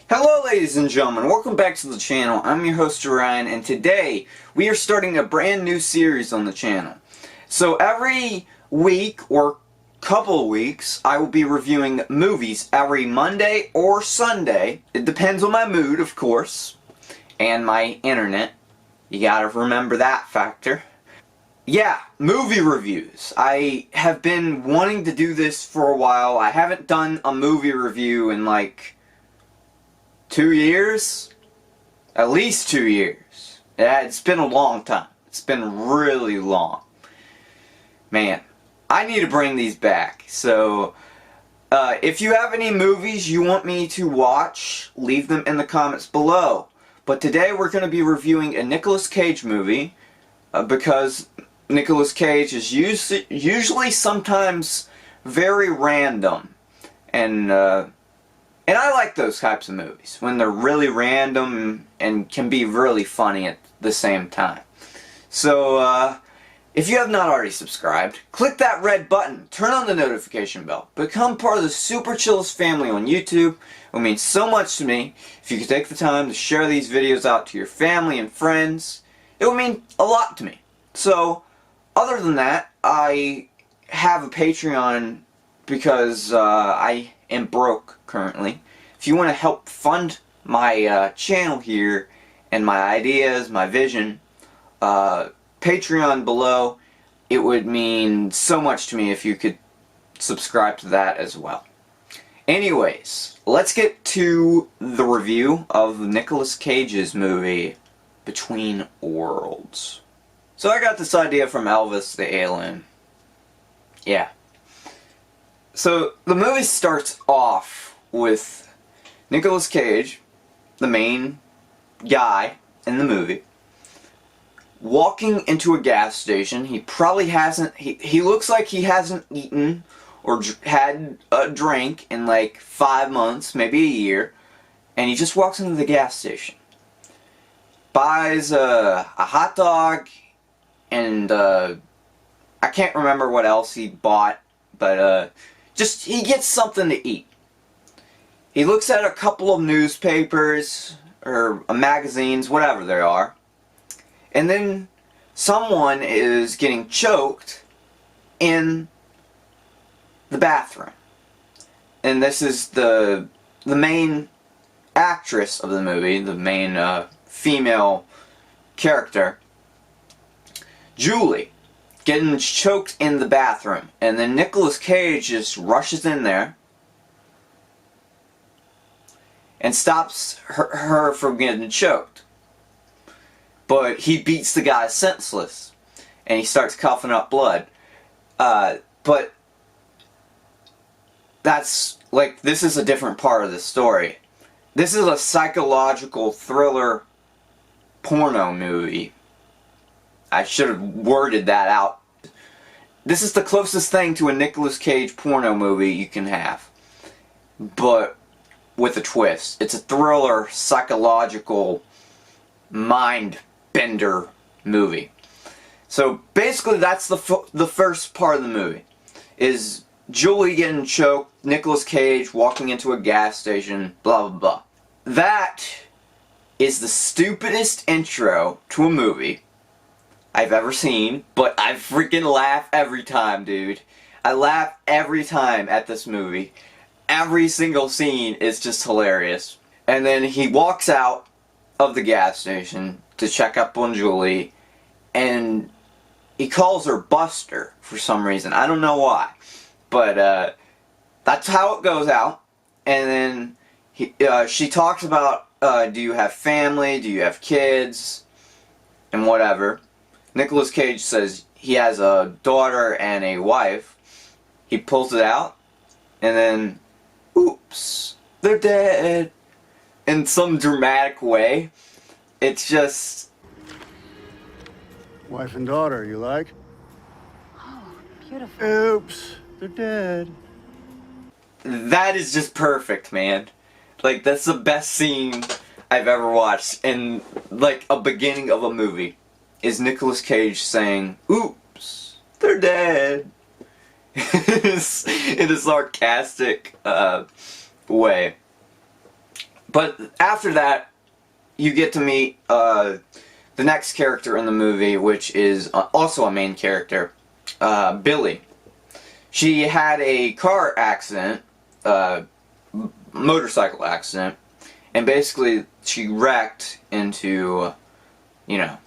Hello ladies and gentlemen, welcome back to the channel. I'm your host Orion, and today we are starting a brand new series on the channel. So every week or couple of weeks I will be reviewing movies every Monday or Sunday. It depends on my mood, of course, and my internet. You gotta remember that factor. Yeah, movie reviews. I have been wanting to do this for a while. I haven't done a movie review in like 2 years? At least 2 years. Yeah, it's been a long time. It's been really long. Man, I need to bring these back. So, if you have any movies you want me to watch, leave them in the comments below. But today we're going to be reviewing a Nicolas Cage movie, because Nicolas Cage is usually sometimes very random. And I like those types of movies, when they're really random and can be really funny at the same time. So, if you have not already subscribed, click that red button, turn on the notification bell, become part of the Super Chills family on YouTube. It would mean so much to me if you could take the time to share these videos out to your family and friends. It would mean a lot to me. So, other than that, I have a Patreon because I am broke currently. If you want to help fund my channel here and my ideas, my vision, Patreon below, it would mean so much to me if you could subscribe to that as well. Anyways, let's get to the review of Nicolas Cage's movie, Between Worlds. So I got this idea from Elvis the Alien. Yeah. So the movie starts off with Nicolas Cage, the main guy in the movie, walking into a gas station. He probably hasn't, he looks like he hasn't eaten or had a drink in like 5 months, maybe a year, and he just walks into the gas station, buys a hot dog, and I can't remember what else he bought, but just he gets something to eat. He looks at a couple of newspapers or magazines, whatever they are, and then someone is getting choked in the bathroom. And this is the main actress of the movie, the main female character, Julie, getting choked in the bathroom. And then Nicolas Cage just rushes in there and stops her from getting choked. But he beats the guy senseless, and he starts coughing up blood. But that's, like, this is a different part of the story. This is a psychological thriller porno movie. I should have worded that out. This is the closest thing to a Nicolas Cage porno movie you can have, but with a twist. It's a thriller, psychological, mind-bender movie. So basically that's the first part of the movie, is Julie getting choked, Nicolas Cage walking into a gas station, blah blah blah. That is the stupidest intro to a movie I've ever seen, but I freaking laugh every time, dude. I laugh every time at this movie. Every single scene is just hilarious. And then he walks out of the gas station to check up on Julie, and he calls her Buster for some reason. I don't know why. But that's how it goes out. And then she talks about, do you have family? Do you have kids? And whatever. Nicolas Cage says he has a daughter and a wife. He pulls it out, and then, oops, they're dead. In some dramatic way. It's just... Wife and daughter, you like? Oh, beautiful. Oops, they're dead. That is just perfect, man. Like, that's the best scene I've ever watched in, like, a beginning of a movie. Is Nicolas Cage saying, oops, they're dead. In a sarcastic way. But after that, you get to meet the next character in the movie, which is also a main character, Billy. She had a car accident, motorcycle accident, and basically she wrecked into, you know,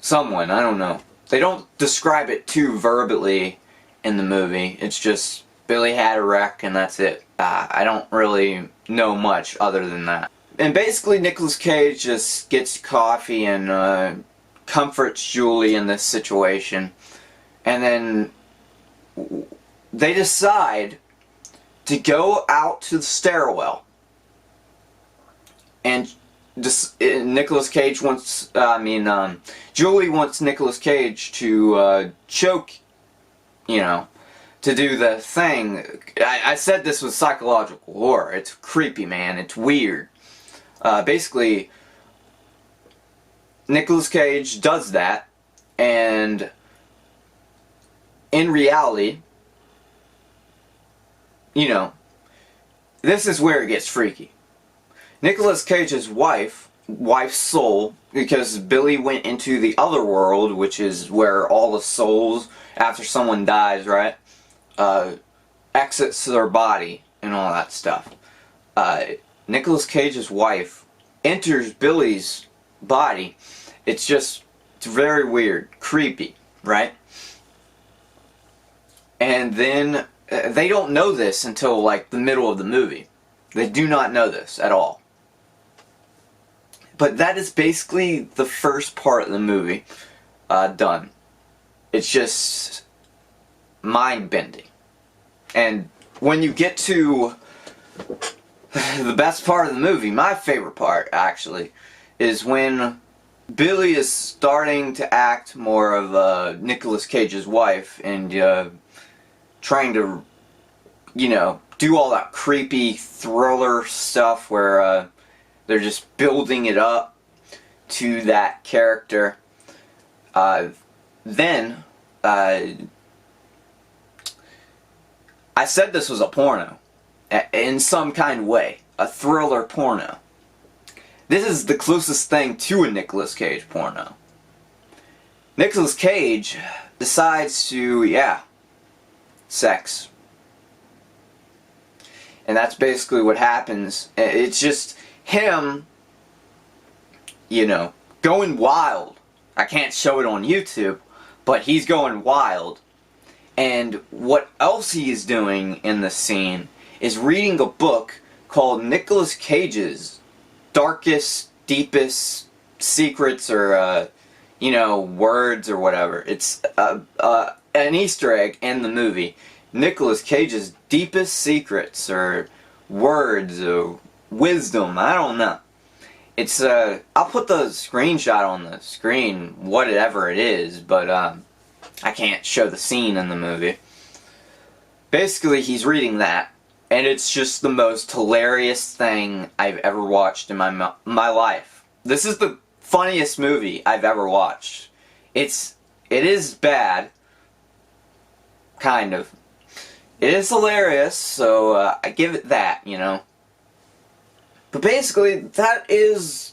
someone, I don't know. They don't describe it too verbally in the movie. It's just Billy had a wreck and that's it. I don't really know much other than that. And basically Nicolas Cage just gets coffee and comforts Julie in this situation. And then they decide to go out to the stairwell. And Nicolas Cage wants, Julie wants Nicolas Cage to choke, you know, to do the thing. I said this was psychological horror. It's creepy, man. It's weird. Basically, Nicolas Cage does that, and in reality, you know, this is where it gets freaky. Nicolas Cage's wife's soul, because Billy went into the other world, which is where all the souls, after someone dies, right, exits their body and all that stuff. Nicolas Cage's wife enters Billy's body. It's very weird, creepy, right? And then they don't know this until like the middle of the movie. They do not know this at all. But that is basically the first part of the movie done. It's just mind-bending. And when you get to the best part of the movie, my favorite part actually, is when Billy is starting to act more of Nicolas Cage's wife and trying to, you know, do all that creepy thriller stuff where they're just building it up to that character. Then, I said this was a porno. In some kind of way. A thriller porno. This is the closest thing to a Nicolas Cage porno. Nicolas Cage decides to, yeah, sex. And that's basically what happens. It's just him, you know, going wild. I can't show it on YouTube, but he's going wild. And what else he is doing in the scene is reading a book called Nicolas Cage's Darkest, Deepest Secrets, or, you know, words or whatever. It's an Easter egg in the movie. Nicolas Cage's Deepest Secrets, or words, or wisdom, I don't know. It's, I'll put the screenshot on the screen, whatever it is, but, I can't show the scene in the movie. Basically, he's reading that, and it's just the most hilarious thing I've ever watched in my life. This is the funniest movie I've ever watched. It is bad, kind of. It is hilarious, so I give it that, you know. But basically, that is...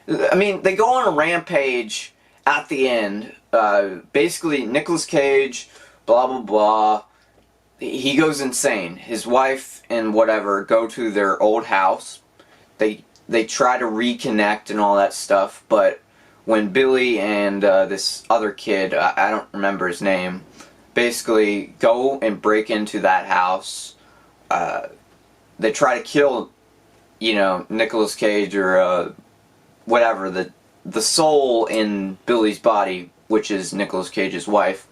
I mean, they go on a rampage at the end. Basically, Nicolas Cage, blah blah blah, he goes insane. His wife and whatever go to their old house. They try to reconnect and all that stuff, but when Billy and this other kid, I don't remember his name, basically go and break into that house, they try to kill, you know, Nicolas Cage or whatever, the soul in Billy's body, which is Nicolas Cage's wife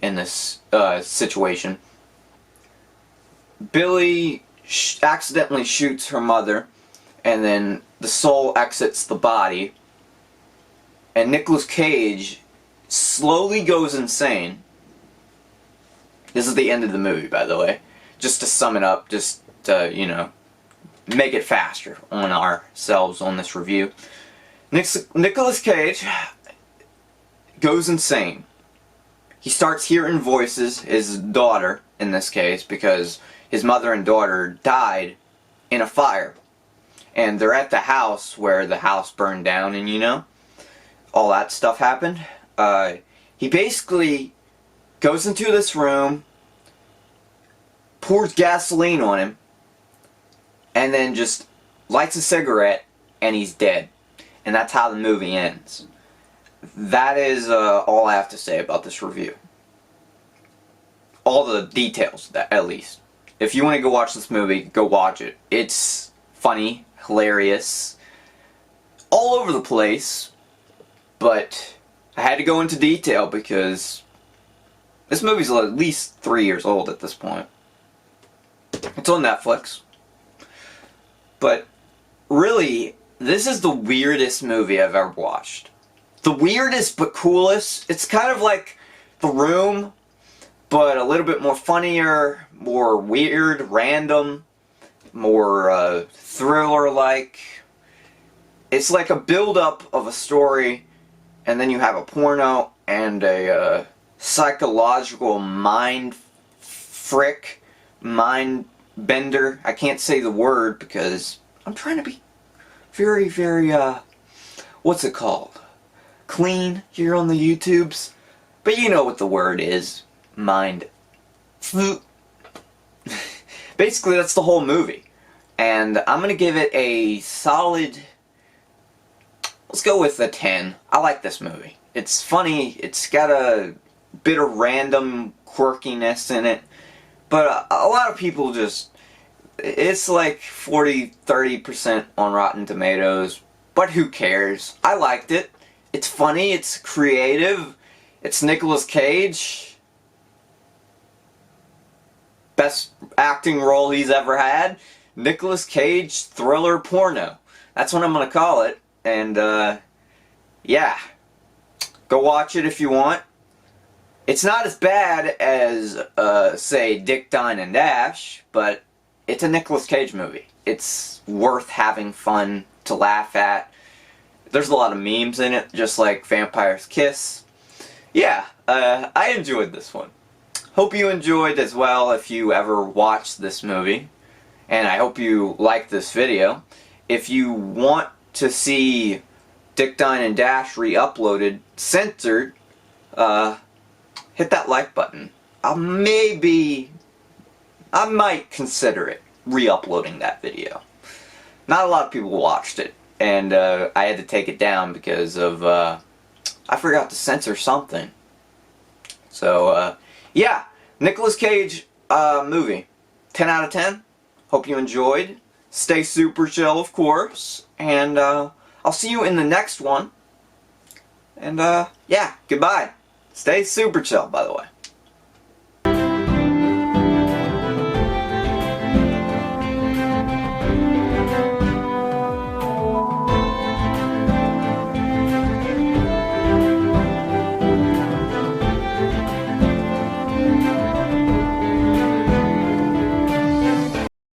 in this situation. Billy accidentally shoots her mother, and then the soul exits the body, and Nicolas Cage slowly goes insane. This is the end of the movie, by the way. Just to sum it up, just to, you know, make it faster on ourselves on this review. Nicolas Cage goes insane. He starts hearing voices, his daughter in this case, because his mother and daughter died in a fire. and they're at the house where the house burned down, and you know, all that stuff happened. He basically goes into this room, pours gasoline on him, and then just lights a cigarette, and he's dead. And that's how the movie ends. That is all I have to say about this review. All the details, at least. If you want to go watch this movie, go watch it. It's funny, hilarious, all over the place, but I had to go into detail because this movie's at least 3 years old at this point. It's on Netflix. But really, this is the weirdest movie I've ever watched. The weirdest but coolest. It's kind of like The Room, but a little bit more funnier, more weird, random, more thriller-like. It's like a build-up of a story, and then you have a porno and a psychological mind bender. I can't say the word because I'm trying to be very, very, what's it called? Clean here on the YouTubes. But you know what the word is. Mind. Basically, that's the whole movie. And I'm going to give it a solid, let's go with a 10. I like this movie. It's funny. It's got a bit of random quirkiness in it. But a lot of people just, it's like 40-30% on Rotten Tomatoes. But who cares? I liked it. It's funny. It's creative. It's Nicolas Cage. Best acting role he's ever had. Nicolas Cage thriller porno. That's what I'm going to call it. And, yeah. Go watch it if you want. It's not as bad as, say, Dick, Dine, and Dash, but it's a Nicolas Cage movie. It's worth having fun to laugh at. There's a lot of memes in it, just like Vampire's Kiss. Yeah, I enjoyed this one. Hope you enjoyed as well if you ever watched this movie. And I hope you liked this video. If you want to see Dick, Dine, and Dash re-uploaded, censored, hit that like button. I might consider it, re-uploading that video. Not a lot of people watched it, and I had to take it down because of, I forgot to censor something. So, yeah, Nicolas Cage movie. 10 out of 10. Hope you enjoyed. Stay super chill, of course. And I'll see you in the next one. And yeah, goodbye. Stay super chill, by the way.